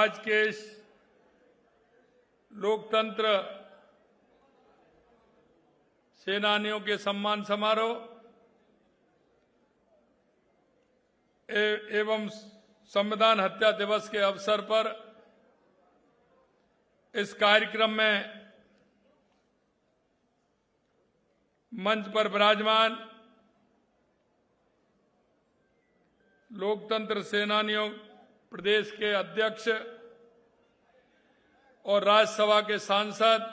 आज के इस लोकतंत्र सेनानियों के सम्मान समारोह एवं संविधान हत्या दिवस के अवसर पर इस कार्यक्रम में मंच पर विराजमान लोकतंत्र सेनानियों प्रदेश के अध्यक्ष और राज्यसभा के सांसद,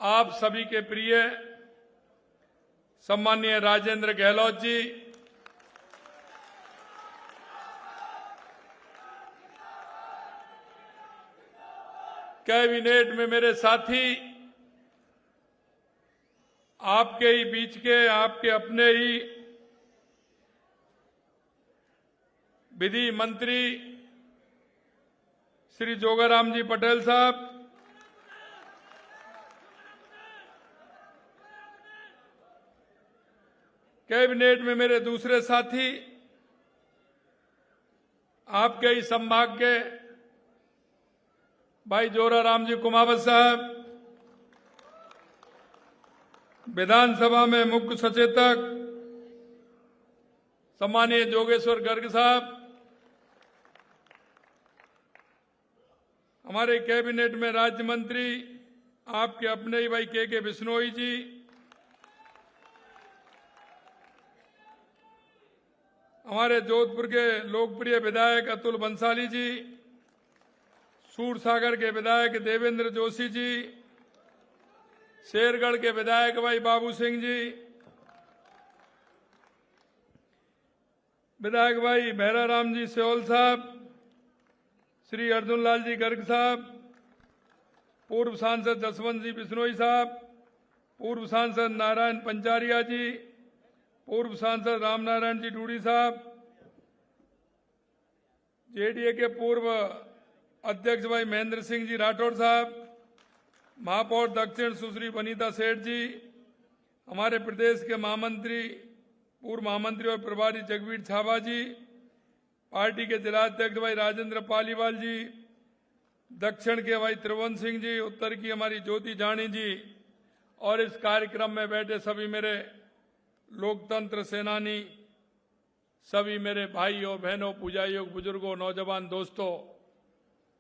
आप सभी के प्रिय सम्माननीय राजेंद्र गहलोत जी, कैबिनेट में मेरे साथी, आपके ही बीच के, आपके अपने ही विधि मंत्री श्री जोगाराम जी पटेल साहब, कैबिनेट में मेरे दूसरे साथी, आपके ही संभाग के भाई जोराराम जी कुमावत साहब, विधानसभा में मुख्य सचेतक सम्मानीय जोगेश्वर गर्ग साहब, हमारे कैबिनेट में राज्य मंत्री आपके अपने ही भाई के बिश्नोई जी, हमारे जोधपुर के लोकप्रिय विधायक अतुल बंसाली जी, सूरसागर के विधायक देवेंद्र जोशी जी, शेरगढ़ के विधायक भाई बाबू सिंह जी, विधायक भाई भैराराम जी सेौल साहब, श्री अर्जुन लाल जी गर्ग साहब, पूर्व सांसद जसवंत जी बिश्नोई साहब, पूर्व सांसद नारायण पंचारिया जी, पूर्व सांसद रामनारायण जी डूडी साहब, जेडीए के पूर्व अध्यक्ष भाई महेंद्र सिंह जी राठौड़ साहब, महापौर दक्षिण सुश्री वनीता सेठ जी, हमारे प्रदेश के महामंत्री, पूर्व महामंत्री और प्रभारी जगवीर छाबा जी, पार्टी के जिलाध्यक्ष भाई राजेंद्र पालीवाल जी, दक्षिण के भाई त्रिभुवन सिंह जी, उत्तर की हमारी ज्योति जानी जी, और इस कार्यक्रम में बैठे सभी मेरे लोकतंत्र सेनानी, सभी मेरे भाइयों बहनों, पूजाइयों, बुजुर्गों, नौजवान दोस्तों,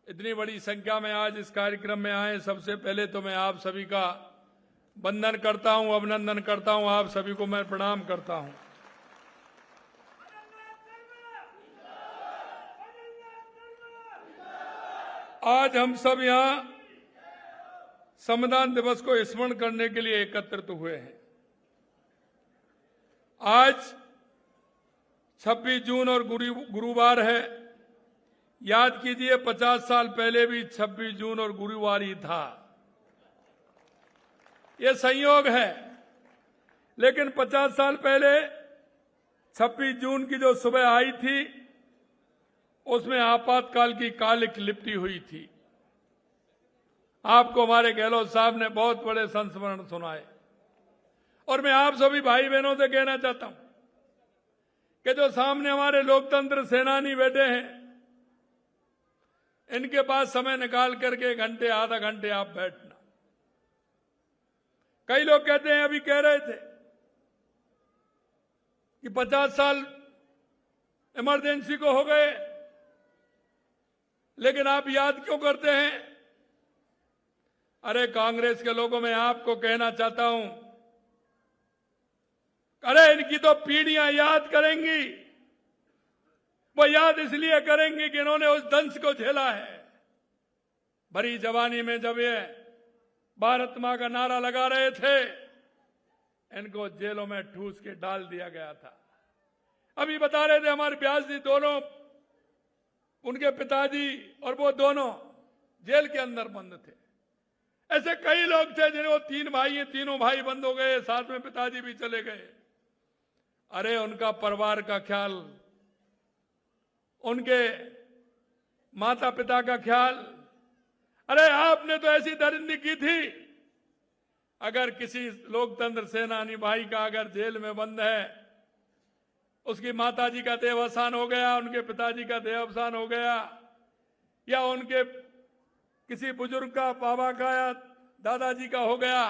इतनी बड़ी संख्या में आज इस कार्यक्रम में आए, सबसे पहले तो मैं आप सभी का वंदन करता हूं, अभिनंदन करता हूं, आप सभी को मैं प्रणाम करता हूं। आज हम सब यहां संविधान दिवस को स्मरण करने के लिए एकत्रित हुए हैं। आज 26 जून और गुरुवार है। याद कीजिए 50 साल पहले भी 26 जून और गुरुवार ही था। यह संयोग है, लेकिन 50 साल पहले 26 जून की जो सुबह आई थी, उसमें आपातकाल की कालिक लिपटी हुई थी। आपको हमारे गहलोत साहब ने बहुत बड़े संस्मरण सुनाए, और मैं आप सभी भाई बहनों से कहना चाहता हूं कि जो सामने हमारे लोकतंत्र सेनानी बैठे हैं, इनके पास समय निकाल करके घंटे आधा घंटे आप बैठना। कई लोग कहते हैं, अभी कह रहे थे कि 50 साल इमरजेंसी को हो गए, लेकिन आप याद क्यों करते हैं? अरे कांग्रेस के लोगों, मैं आपको कहना चाहता हूं, अरे इनकी तो पीढ़ियां याद करेंगी। वो याद इसलिए करेंगी कि इन्होंने उस दंश को झेला है। भरी जवानी में जब ये भारत मां का नारा लगा रहे थे, इनको जेलों में ठूस के डाल दिया गया था। अभी बता रहे थे हमारे व्यास जी, दोनों, उनके पिताजी और वो दोनों जेल के अंदर बंद थे। ऐसे कई लोग थे जिन्हें 3 भाई, तीनों भाई बंद हो गए, साथ में पिताजी भी चले गए। अरे उनका परिवार का ख्याल, उनके माता पिता का ख्याल, अरे आपने तो ऐसी दरिंदगी की थी। अगर किसी लोकतंत्र सेनानी भाई का अगर जेल में बंद है, उसकी माताजी का देहावसान हो गया, उनके पिताजी का देहावसान हो गया, या उनके किसी बुजुर्ग का, बाबा का या दादाजी का हो गया,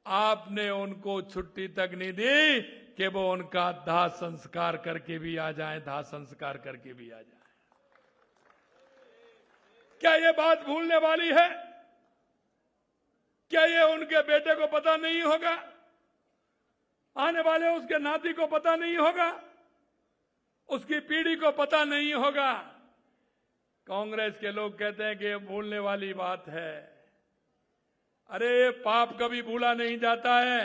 आपने उनको छुट्टी तक नहीं दी कि वो उनका दाह संस्कार करके भी आ जाएं, दाह संस्कार करके भी आ जाएं। क्या ये बात भूलने वाली है? क्या ये उनके बेटे को पता नहीं होगा? आने वाले उसके नाती को पता नहीं होगा? उसकी पीढ़ी को पता नहीं होगा? कांग्रेस के लोग कहते हैं कि ये भूलने वाली बात है। अरे पाप कभी भूला नहीं जाता है।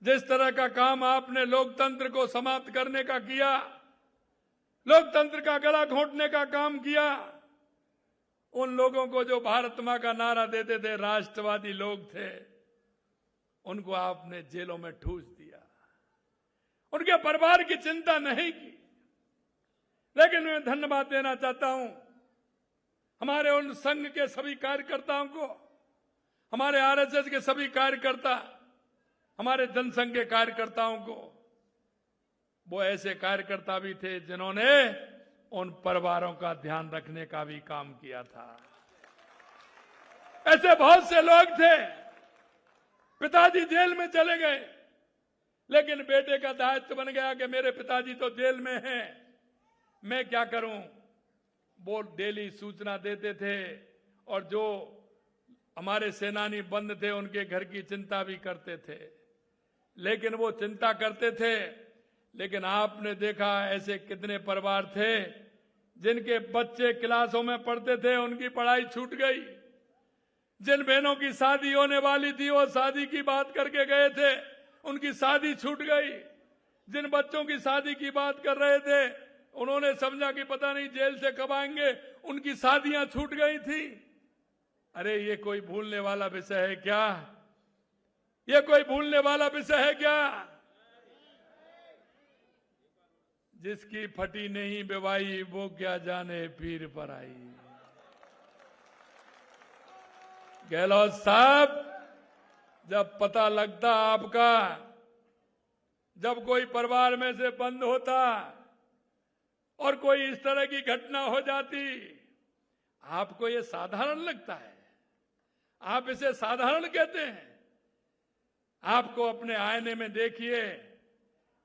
जिस तरह का काम आपने लोकतंत्र को समाप्त करने का किया, लोकतंत्र का गला घोंटने का काम किया, उन लोगों को जो भारत मां का नारा देते थे, राष्ट्रवादी लोग थे, उनको आपने जेलों में ठूस दिया, उनके परिवार की चिंता नहीं की। लेकिन मैं धन्यवाद देना चाहता हूं हमारे उन संघ के सभी कार्यकर्ताओं को, हमारे आरएसएस के सभी कार्यकर्ता, हमारे जनसंघ के कार्यकर्ताओं को। वो ऐसे कार्यकर्ता भी थे जिन्होंने उन परिवारों का ध्यान रखने का भी काम किया था। ऐसे बहुत से लोग थे, पिताजी जेल में चले गए, लेकिन बेटे का दायित्व बन गया कि मेरे पिताजी तो जेल में हैं, मैं क्या करूं। वो डेली सूचना देते थे और जो हमारे सेनानी बंद थे उनके घर की चिंता भी करते थे। लेकिन वो चिंता करते थे, लेकिन आपने देखा ऐसे कितने परिवार थे जिनके बच्चे क्लासों में पढ़ते थे, उनकी पढ़ाई छूट गई। जिन बहनों की शादी होने वाली थी वो शादी की बात करके गए थे, उनकी शादी छूट गई। जिन बच्चों की शादी की बात कर रहे थे, उन्होंने समझा कि पता नहीं जेल से कब आएंगे, उनकी शादियां छूट गई थी। अरे ये कोई भूलने वाला विषय है क्या? ये कोई भूलने वाला विषय है क्या? जिसकी फटी नहीं बेवाई वो क्या जाने पीर पर आई। गहलोत साहब, जब पता लगता आपका, जब कोई परिवार में से बंद होता और कोई इस तरह की घटना हो जाती, आपको ये साधारण लगता है? आप इसे साधारण कहते हैं? आपको अपने आईने में देखिए,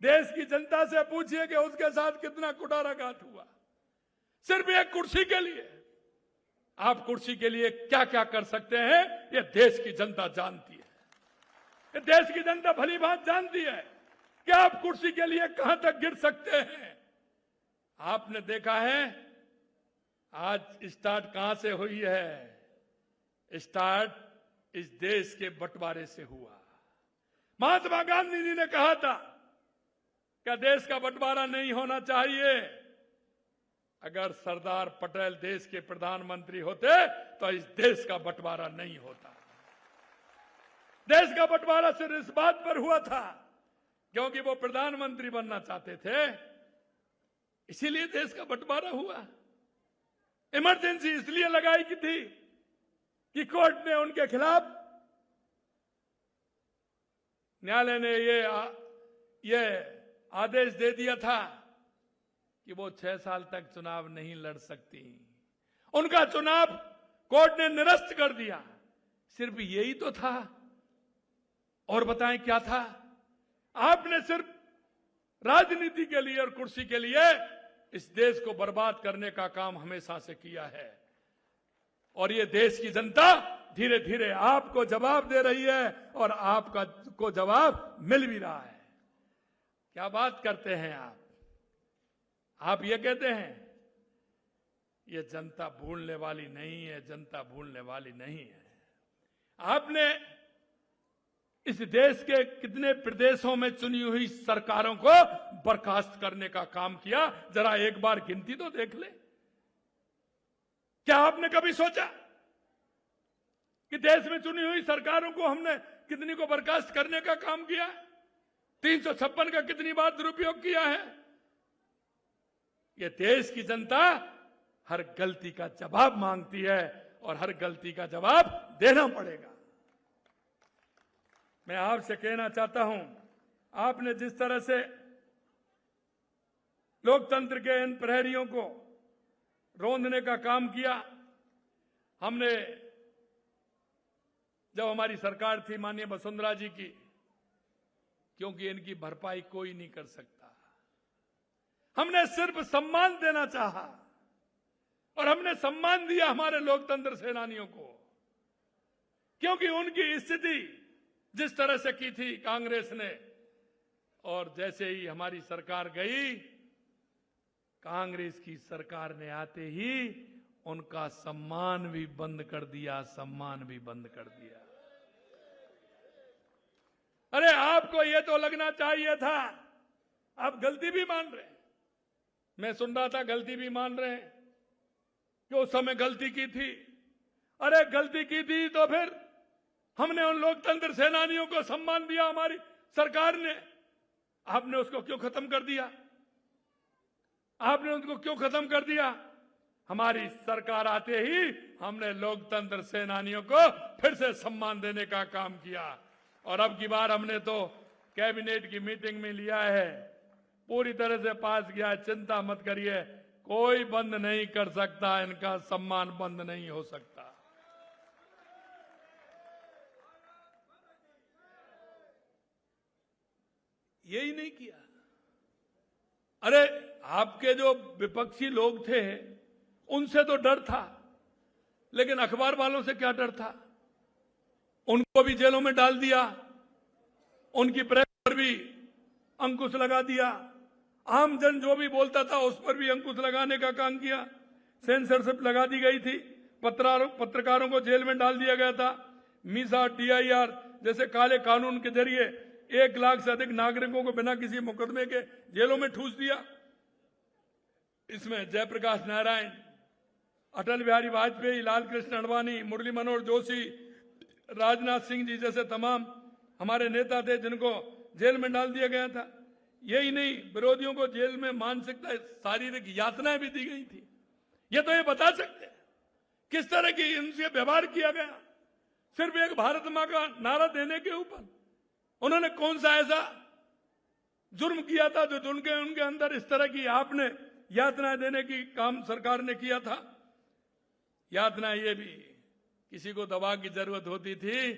देश की जनता से पूछिए कि उसके साथ कितना कुठाराघात हुआ, सिर्फ एक कुर्सी के लिए। आप कुर्सी के लिए क्या क्या कर सकते हैं, ये देश की जनता जानती है। ये देश की जनता भली बात जानती है कि आप कुर्सी के लिए कहां तक गिर सकते हैं। आपने देखा है आज स्टार्ट कहां से हुई है? स्टार्ट इस देश के बंटवारे से हुआ। महात्मा गांधी जी ने कहा था क्या देश का बंटवारा नहीं होना चाहिए। अगर सरदार पटेल देश के प्रधानमंत्री होते तो इस देश का बंटवारा नहीं होता। देश का बंटवारा सिर्फ इस बात पर हुआ था क्योंकि वो प्रधानमंत्री बनना चाहते थे, इसीलिए देश का बंटवारा हुआ। इमरजेंसी इसलिए लगाई की थी कि कोर्ट ने उनके खिलाफ, न्यायालय ने ये आदेश दे दिया था कि वो 6 साल तक चुनाव नहीं लड़ सकती। उनका चुनाव कोर्ट ने निरस्त कर दिया। सिर्फ यही तो था, और बताएं क्या था? आपने सिर्फ राजनीति के लिए और कुर्सी के लिए इस देश को बर्बाद करने का काम हमेशा से किया है, और ये देश की जनता धीरे धीरे आपको जवाब दे रही है और आपका को जवाब मिल भी रहा है। क्या बात करते हैं आप ये कहते हैं ये जनता भूलने वाली नहीं है, जनता भूलने वाली नहीं है। आपने इस देश के कितने प्रदेशों में चुनी हुई सरकारों को बर्खास्त करने का काम किया, जरा एक बार गिनती तो देख ले। क्या आपने कभी सोचा कि देश में चुनी हुई सरकारों को हमने कितनी को बर्खास्त करने का काम किया? 356 का कितनी बार दुरुपयोग किया है? ये देश की जनता हर गलती का जवाब मांगती है और हर गलती का जवाब देना पड़ेगा। मैं आपसे कहना चाहता हूं, आपने जिस तरह से लोकतंत्र के इन प्रहरियों को रौंदने का काम किया। हमने जब हमारी सरकार थी माननीय वसुंधरा जी की, क्योंकि इनकी भरपाई कोई नहीं कर सकता, हमने सिर्फ सम्मान देना चाहा और हमने सम्मान दिया हमारे लोकतंत्र सेनानियों को, क्योंकि उनकी स्थिति जिस तरह से की थी कांग्रेस ने, और जैसे ही हमारी सरकार गई, कांग्रेस की सरकार ने आते ही उनका सम्मान भी बंद कर दिया, सम्मान भी बंद कर दिया। अरे आपको ये तो लगना चाहिए था, आप गलती भी मान रहे हैं। मैं सुन रहा था गलती भी मान रहे हैं कि उस समय गलती की थी। अरे गलती की थी तो फिर हमने उन लोकतंत्र सेनानियों को सम्मान दिया हमारी सरकार ने, आपने उसको क्यों खत्म कर दिया? आपने उनको क्यों खत्म कर दिया? हमारी सरकार आते ही हमने लोकतंत्र सेनानियों को फिर से सम्मान देने का काम किया, और अब की बार हमने तो कैबिनेट की मीटिंग में लिया है, पूरी तरह से पास किया। चिंता मत करिए, कोई बंद नहीं कर सकता, इनका सम्मान बंद नहीं हो सकता। यही नहीं किया। अरे आपके जो विपक्षी लोग थे उनसे तो डर था, लेकिन अखबार वालों से क्या डर था? उनको भी जेलों में डाल दिया, उनकी प्रेस पर भी अंकुश लगा दिया, आमजन जो भी बोलता था उस पर भी अंकुश लगाने का काम किया, सेंसरशिप लगा दी गई थी, पत्रकारों को जेल में डाल दिया गया था। मीसा, टीआईआर जैसे काले कानून के जरिए 1 लाख से अधिक नागरिकों को बिना किसी मुकदमे के जेलों में ठूस दिया। इसमें जयप्रकाश नारायण, अटल बिहारी वाजपेयी, लाल कृष्ण आडवाणी, मुरली मनोहर जोशी, राजनाथ सिंह जी जैसे तमाम हमारे नेता थे जिनको जेल में डाल दिया गया था। यही नहीं, विरोधियों को जेल में मानसिक शारीरिक यातनाएं भी दी गई थी। ये तो ये बता सकते हैं किस तरह की इनसे व्यवहार किया गया, सिर्फ एक भारत मां का नारा देने के ऊपर। उन्होंने कौन सा ऐसा जुर्म किया था जो उनके अंदर इस तरह की आपने यातनाएं देने की काम सरकार ने किया था? यातना ये भी, किसी को दवा की जरूरत होती थी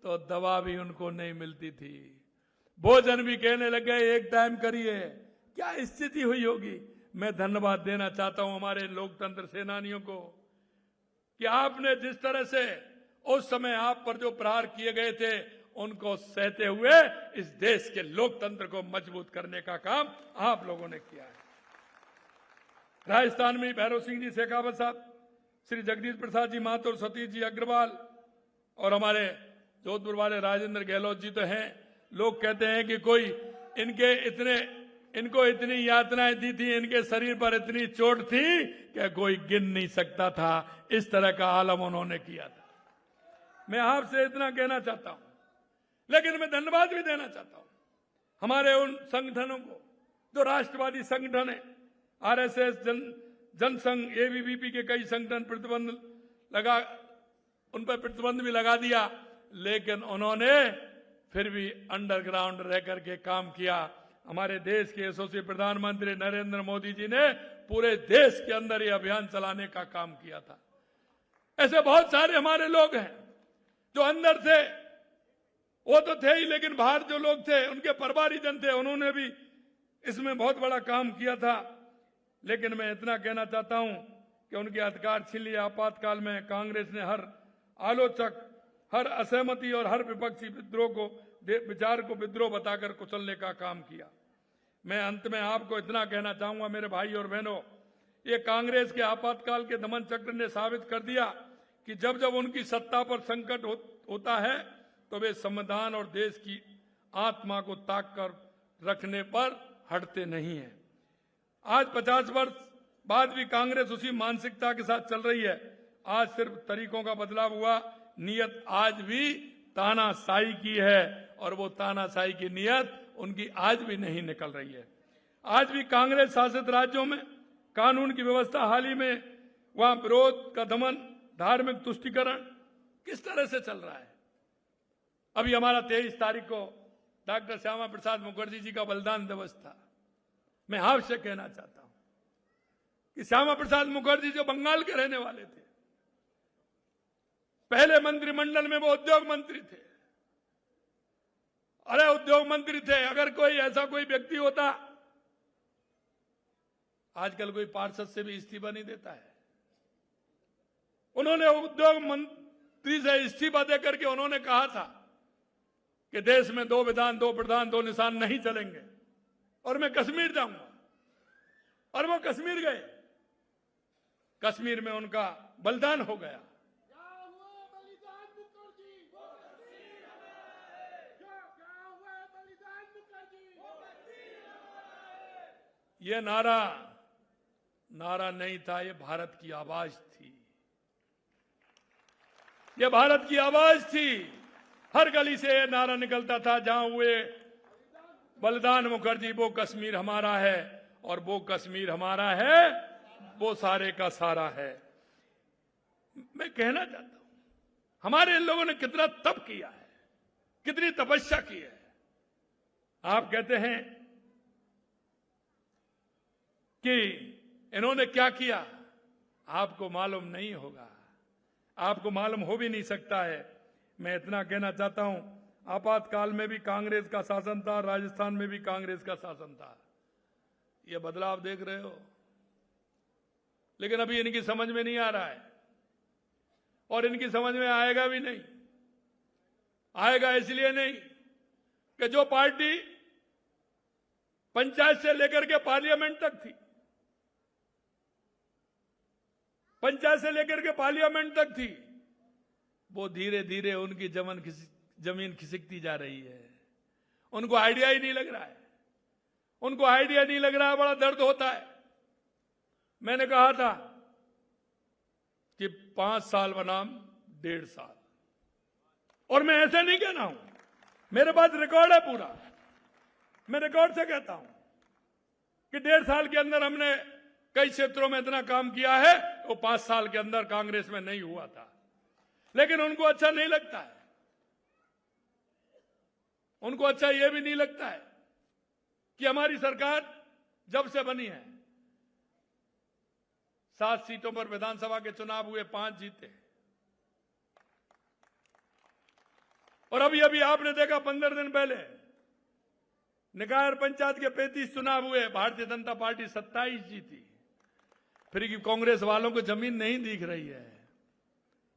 तो दवा भी उनको नहीं मिलती थी, भोजन भी कहने लग गए 1 टाइम करिए। क्या स्थिति हुई होगी? मैं धन्यवाद देना चाहता हूं हमारे लोकतंत्र सेनानियों को कि आपने जिस तरह से उस समय आप पर जो प्रहार किए गए थे उनको सहते हुए इस देश के लोकतंत्र को मजबूत करने का काम आप लोगों ने किया है। राजस्थान में भैरव सिंह जी शेखावत साहब, श्री जगदीश प्रसाद जी महतो, सतीश जी अग्रवाल और हमारे जोधपुर वाले राजेंद्र गहलोत जी तो हैं। लोग कहते हैं कि कोई इनको इतनी यातनाएं दी थी, इनके शरीर पर इतनी चोट थी कि कोई गिन नहीं सकता था। इस तरह का आलम उन्होंने किया था। मैं आपसे इतना कहना चाहता हूं, लेकिन मैं धन्यवाद भी देना चाहता हूं हमारे उन संगठनों को जो राष्ट्रवादी संगठन है, आरएसएस, जनसंघ, एबीवीपी के कई संगठन उन पर प्रतिबंध भी लगा दिया, लेकिन उन्होंने फिर भी अंडरग्राउंड रह करके काम किया। हमारे देश के यशस्वी प्रधानमंत्री नरेंद्र मोदी जी ने पूरे देश के अंदर ये अभियान चलाने का काम किया था। ऐसे बहुत सारे हमारे लोग हैं जो अंदर थे, वो तो थे ही, लेकिन बाहर जो लोग थे उनके परवारी जन थे, उन्होंने भी इसमें बहुत बड़ा काम किया था। लेकिन मैं इतना कहना चाहता हूं कि उनके अधिकार छीन लिए। आपातकाल में कांग्रेस ने हर आलोचक, हर असहमति और हर विपक्षी विचार को विद्रोह बताकर कुचलने का काम किया। मैं अंत में आपको इतना कहना चाहूंगा मेरे भाई और बहनों, ये कांग्रेस के आपातकाल के दमन चक्र ने साबित कर दिया कि जब जब उनकी सत्ता पर संकट होता है तो वे संविधान और देश की आत्मा को ताक कर रखने पर हटते नहीं हैं। आज 50 वर्ष बाद भी कांग्रेस उसी मानसिकता के साथ चल रही है। आज सिर्फ तरीकों का बदलाव हुआ, नियत आज भी तानाशाही की है, और वो तानाशाही की नियत उनकी आज भी नहीं निकल रही है। आज भी कांग्रेस शासित राज्यों में कानून की व्यवस्था, हाल ही में वहां विरोध का दमन, धार्मिक तुष्टीकरण किस तरह से चल रहा है। अभी हमारा 23 तारीख को डॉक्टर श्यामा प्रसाद मुखर्जी जी का बलिदान दिवस था। मैं आपसे कहना चाहता हूं, कि श्यामा प्रसाद मुखर्जी जो बंगाल के रहने वाले थे, पहले मंत्रिमंडल में वो उद्योग मंत्री थे। अरे उद्योग मंत्री थे, अगर कोई ऐसा कोई व्यक्ति होता, आजकल कोई पार्षद से भी इस्तीफा नहीं देता है। उन्होंने उद्योग मंत्री से इस्तीफा देकर के उन्होंने कहा था कि देश में 2 विधान 2 प्रधान 2 निशान नहीं चलेंगे और मैं कश्मीर जाऊंगा। और वो कश्मीर गए। कश्मीर में उनका बलिदान हो गया। ये नारा नहीं था, ये भारत की आवाज थी। ये भारत की आवाज थी। हर गली से ये नारा निकलता था, जहां हुए बलिदान मुखर्जी, वो कश्मीर हमारा है, और वो कश्मीर हमारा है, वो सारे का सारा है। मैं कहना चाहता हूं, हमारे इन लोगों ने कितना तप किया है, कितनी तपस्या की है। आप कहते हैं कि इन्होंने क्या किया, आपको मालूम नहीं होगा, आपको मालूम हो भी नहीं सकता है। मैं इतना कहना चाहता हूं, आपातकाल में भी कांग्रेस का शासन था, राजस्थान में भी कांग्रेस का शासन था। ये बदलाव देख रहे हो, लेकिन अभी इनकी समझ में नहीं आ रहा है, और इनकी समझ में आएगा भी नहीं। आएगा इसलिए नहीं कि जो पार्टी पंचायत से लेकर के पार्लियामेंट तक थी, पंचायत से लेकर के पार्लियामेंट तक थी, वो धीरे धीरे उनकी जमीन खिसकती जा रही है। उनको आइडिया ही नहीं लग रहा है, उनको आइडिया नहीं लग रहा है। बड़ा दर्द होता है। मैंने कहा था कि 5 साल बनाम 1.5 साल, और मैं ऐसे नहीं कह रहा हूं, मेरे पास रिकॉर्ड है पूरा। मैं रिकॉर्ड से कहता हूं कि 1.5 साल के अंदर हमने कई क्षेत्रों में इतना काम किया है, वो 5 साल के अंदर कांग्रेस में नहीं हुआ था। लेकिन उनको अच्छा नहीं लगता है, उनको अच्छा यह भी नहीं लगता है कि हमारी सरकार जब से बनी है, 7 सीटों पर विधानसभा के चुनाव हुए, 5 जीते। और अभी अभी आपने देखा 15 दिन पहले निकाय और पंचायत के 35 चुनाव हुए, भारतीय जनता पार्टी 27 जीती। फिर कि कांग्रेस वालों को जमीन नहीं दिख रही है,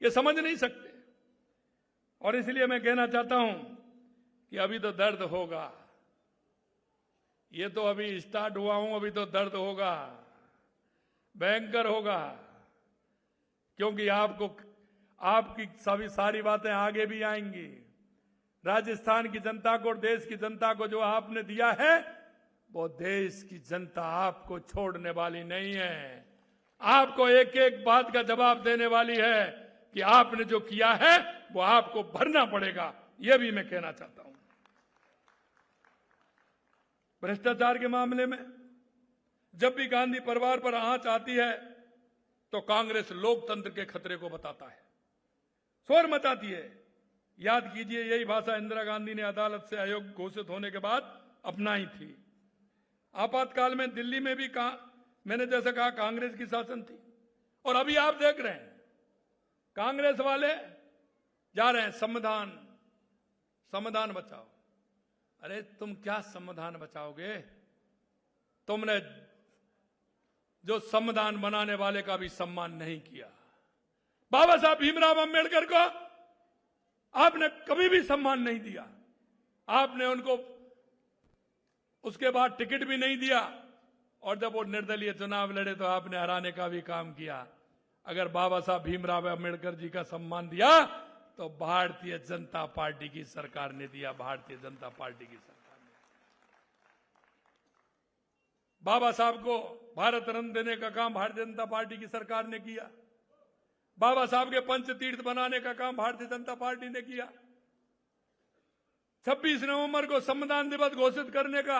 ये समझ नहीं सकते। और इसलिए मैं कहना चाहता हूं कि अभी तो दर्द होगा, ये तो अभी स्टार्ट हुआ हूं, अभी तो दर्द होगा, भयंकर होगा। क्योंकि आपकी सारी बातें आगे भी आएंगी। राजस्थान की जनता को और देश की जनता को जो आपने दिया है, वो देश की जनता आपको छोड़ने वाली नहीं है। आपको एक एक बात का जवाब देने वाली है कि आपने जो किया है वो आपको भरना पड़ेगा। यह भी मैं कहना चाहता हूं। भ्रष्टाचार के मामले में जब भी गांधी परिवार पर आंच आती है, तो कांग्रेस लोकतंत्र के खतरे को बताता है, शोर मचाती है। याद कीजिए, यही भाषा इंदिरा गांधी ने अदालत से अयोग्य घोषित होने के बाद अपनाई थी। आपातकाल में दिल्ली में भी मैंने जैसा कहा कांग्रेस की शासन थी, और अभी आप देख रहे हैं कांग्रेस वाले जा रहे हैं संविधान बचाओ। अरे तुम क्या संविधान बचाओगे? तुमने जो संविधान बनाने वाले का भी सम्मान नहीं किया। बाबा साहब भीमराव अंबेडकर को आपने कभी भी सम्मान नहीं दिया। आपने उनको उसके बाद टिकट भी नहीं दिया, और जब वो निर्दलीय चुनाव लड़े तो आपने हराने का भी काम किया। अगर बाबा साहब भीमराव अंबेडकर जी का सम्मान दिया तो भारतीय जनता पार्टी की सरकार ने दिया। भारतीय जनता पार्टी की सरकार ने बाबा साहब को भारत रत्न देने का काम भारतीय जनता पार्टी की सरकार ने किया। बाबा साहब के पंचतीर्थ बनाने का काम भारतीय जनता पार्टी ने किया। 26 नवंबर को संविधान दिवस घोषित करने का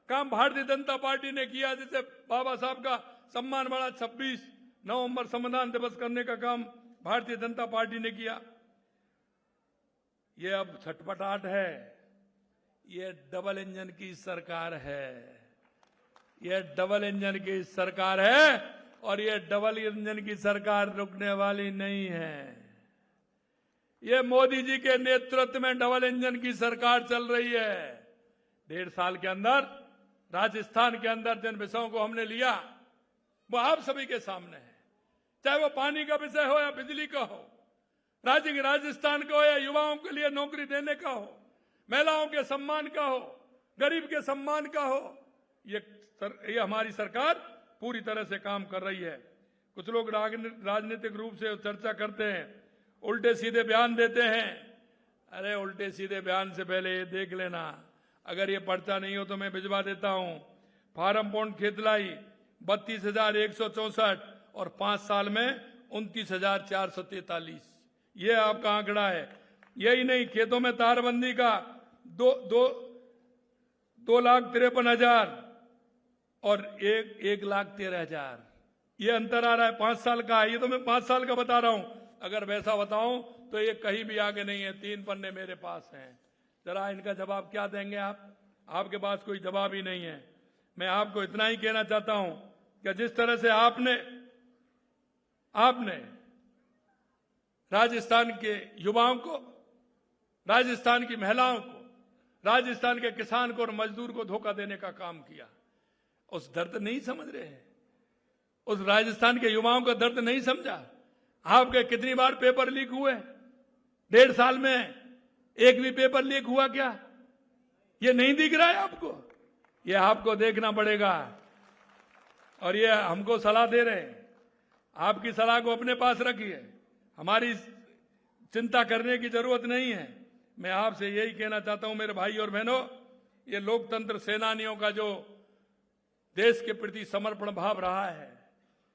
काम भारतीय जनता पार्टी ने किया, जिससे बाबा साहब का सम्मान बढ़ा। 26 नवंबर संविधान दिवस करने का काम भारतीय जनता पार्टी ने किया। ये अब छटपटाहट है, ये डबल इंजन की सरकार है, ये डबल इंजन की सरकार है। और ये डबल इंजन की सरकार रुकने वाली नहीं है। ये मोदी जी के नेतृत्व में डबल इंजन की सरकार चल रही है। 1.5 साल के अंदर राजस्थान के अंदर जिन विषयों को हमने लिया वो आप सभी के सामने है, चाहे वो पानी का विषय हो या बिजली का हो, राज्य के राजस्थान का हो या युवाओं के लिए नौकरी देने का हो, महिलाओं के सम्मान का हो, गरीब के सम्मान का हो। ये हमारी सरकार पूरी तरह से काम कर रही है। कुछ लोग राजनीतिक रूप से चर्चा करते हैं, उल्टे सीधे बयान देते हैं। अरे उल्टे सीधे बयान से पहले ये देख लेना, अगर ये पर्चा नहीं हो तो मैं भिजवा देता हूं। फार्म पौंड खेतलाई 32,164 और 5 साल में 29,443, ये आपका आंकड़ा है। यही नहीं, खेतों में तारबंदी का 2,53,000 और 1,13,000, ये अंतर आ रहा है। 5 साल का है, ये तो मैं 5 साल का बता रहा हूं। अगर वैसा बताऊं तो ये कहीं भी आगे नहीं है। 3 पन्ने मेरे पास हैं। जरा इनका जवाब क्या देंगे आप? आपके पास कोई जवाब ही नहीं है। मैं आपको इतना ही कहना चाहता हूं कि जिस तरह से आपने राजस्थान के युवाओं को, राजस्थान की महिलाओं को, राजस्थान के किसान को और मजदूर को धोखा देने का काम किया, उस दर्द नहीं समझ रहे हैं। उस राजस्थान के युवाओं का दर्द नहीं समझा। आपके कितनी बार पेपर लीक हुए? 1.5 साल में एक भी पेपर लीक हुआ क्या? ये नहीं दिख रहा है आपको? ये आपको देखना पड़ेगा। और ये हमको सलाह दे रहे हैं, आपकी सलाह को अपने पास रखिए, हमारी चिंता करने की जरूरत नहीं है। मैं आपसे यही कहना चाहता हूं मेरे भाई और बहनों, ये लोकतंत्र सेनानियों का जो देश के प्रति समर्पण भाव रहा है,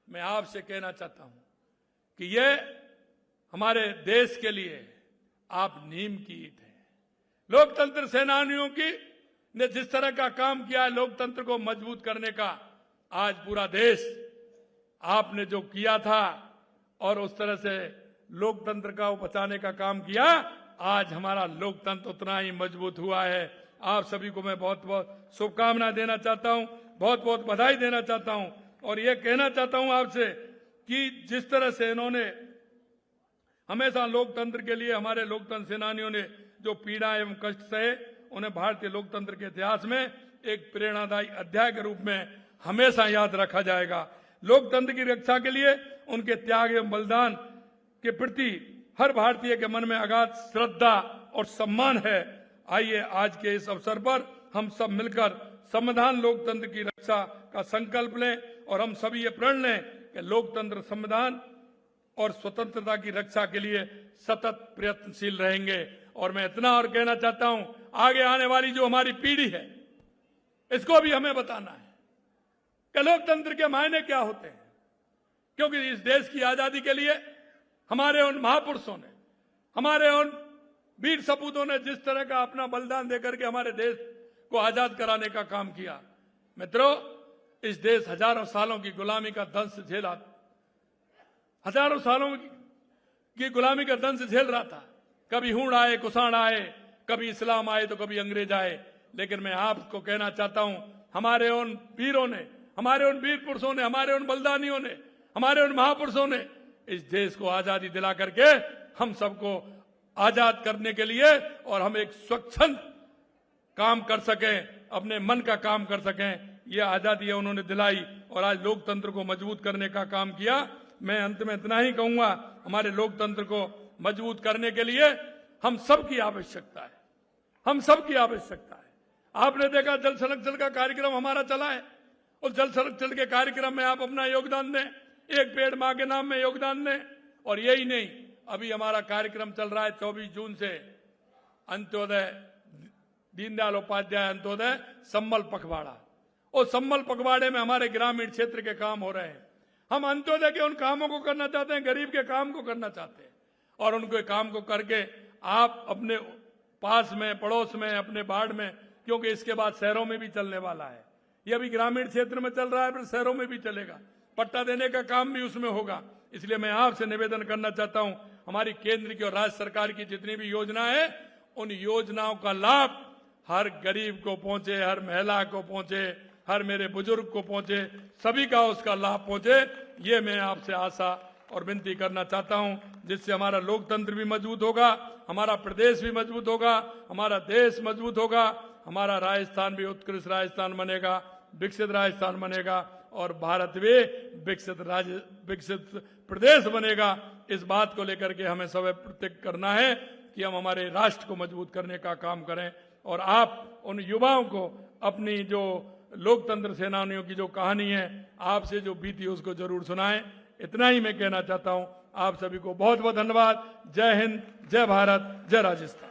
मैं आपसे कहना चाहता हूं कि ये हमारे देश के लिए आप नीम की ईंट है। लोकतंत्र सेनानियों की ने जिस तरह का काम किया है लोकतंत्र को मजबूत करने का, आज पूरा देश आपने जो किया था और उस तरह से लोकतंत्र का बचाने का काम किया, आज हमारा लोकतंत्र उतना ही मजबूत हुआ है। आप सभी को मैं बहुत बहुत शुभकामनाएं देना चाहता हूं, बहुत बहुत बधाई देना चाहता हूं और ये कहना चाहता हूं आपसे कि जिस तरह से इन्होंने हमेशा लोकतंत्र के लिए, हमारे लोकतंत्र सेनानियों ने जो पीड़ा एवं कष्ट सहे, उन्हें भारतीय लोकतंत्र के इतिहास में एक प्रेरणादायी अध्याय के रूप में हमेशा याद रखा जाएगा। लोकतंत्र की रक्षा के लिए उनके त्याग एवं बलिदान के प्रति हर भारतीय के मन में अगाध श्रद्धा और सम्मान है। आइए आज के इस अवसर पर हम सब मिलकर संविधान लोकतंत्र की रक्षा का संकल्प लें और हम सभी ये प्रण लें कि लोकतंत्र, संविधान और स्वतंत्रता की रक्षा के लिए सतत प्रयत्नशील रहेंगे। और मैं इतना और कहना चाहता हूं, आगे आने वाली जो हमारी पीढ़ी है, इसको भी हमें बताना है कि लोकतंत्र के मायने क्या होते हैं। क्योंकि इस देश की आजादी के लिए हमारे उन महापुरुषों ने, हमारे उन वीर सपूतों ने जिस तरह का अपना बलिदान देकर के हमारे देश को आजाद कराने का काम किया। मित्रों, इस देश हजारों सालों की गुलामी का दंश झेला, हजारों सालों की गुलामी का दंश झेल रहा था। कभी हूण आए, कुषाण आए, कभी इस्लाम आए तो कभी अंग्रेज आए। लेकिन मैं आपको कहना चाहता हूं, हमारे उन वीरों ने, हमारे उन वीर पुरुषों ने, हमारे उन बलिदानियों ने, हमारे उन महापुरुषों ने इस देश को आजादी दिला करके हम सबको आजाद करने के लिए और हम एक स्वच्छंद काम कर सकें, अपने मन का काम कर सकें, ये आजादी उन्होंने दिलाई और आज लोकतंत्र को मजबूत करने का काम किया। मैं अंत में इतना ही कहूंगा, हमारे लोकतंत्र को मजबूत करने के लिए हम सबकी आवश्यकता है, हम सबकी आवश्यकता है। आपने देखा जल संरक्षण का कार्यक्रम हमारा चला है, उस जल संरक्षण के कार्यक्रम में आप अपना योगदान दें, एक पेड़ मां के नाम में योगदान दें। और यही नहीं, अभी हमारा कार्यक्रम चल रहा है 24 जून से अंत्योदय, दीनदयाल उपाध्याय अंत्योदय संबल पखवाड़ा। और संबल पखवाड़े में हमारे ग्रामीण क्षेत्र के काम हो रहे हैं। हम अंत्योदय के उन कामों को करना चाहते हैं, गरीब के काम को करना चाहते हैं और उनके काम को करके आप अपने पास में, पड़ोस में, अपने वार्ड में, क्योंकि इसके बाद शहरों में भी चलने वाला है। ये अभी ग्रामीण क्षेत्र में चल रहा है, फिर शहरों में भी चलेगा, पट्टा देने का काम भी उसमें होगा। इसलिए मैं आपसे निवेदन करना चाहता हूं, हमारी केंद्र की और राज्य सरकार की जितनी भी योजना है, उन योजनाओं का लाभ हर गरीब को पहुंचे, हर महिला को पहुंचे, हर मेरे बुजुर्ग को पहुंचे, सभी का उसका लाभ पहुंचे। ये मैं आपसे आशा और विनती करना चाहता हूं, जिससे हमारा लोकतंत्र भी मजबूत होगा, हमारा प्रदेश भी मजबूत होगा, हमारा देश मजबूत होगा, हमारा राजस्थान भी उत्कृष्ट राजस्थान बनेगा, विकसित राजस्थान बनेगा और भारत भी विकसित प्रदेश बनेगा। इस बात को लेकर के हमें सब प्रतिज्ञा करना है कि हम हमारे राष्ट्र को मजबूत करने का काम करें। और आप उन युवाओं को अपनी जो लोकतंत्र सेनानियों की जो कहानी है आपसे जो बीती उसको जरूर सुनाएं। इतना ही मैं कहना चाहता हूं। आप सभी को बहुत बहुत धन्यवाद। जय हिंद, जय भारत, जय राजस्थान।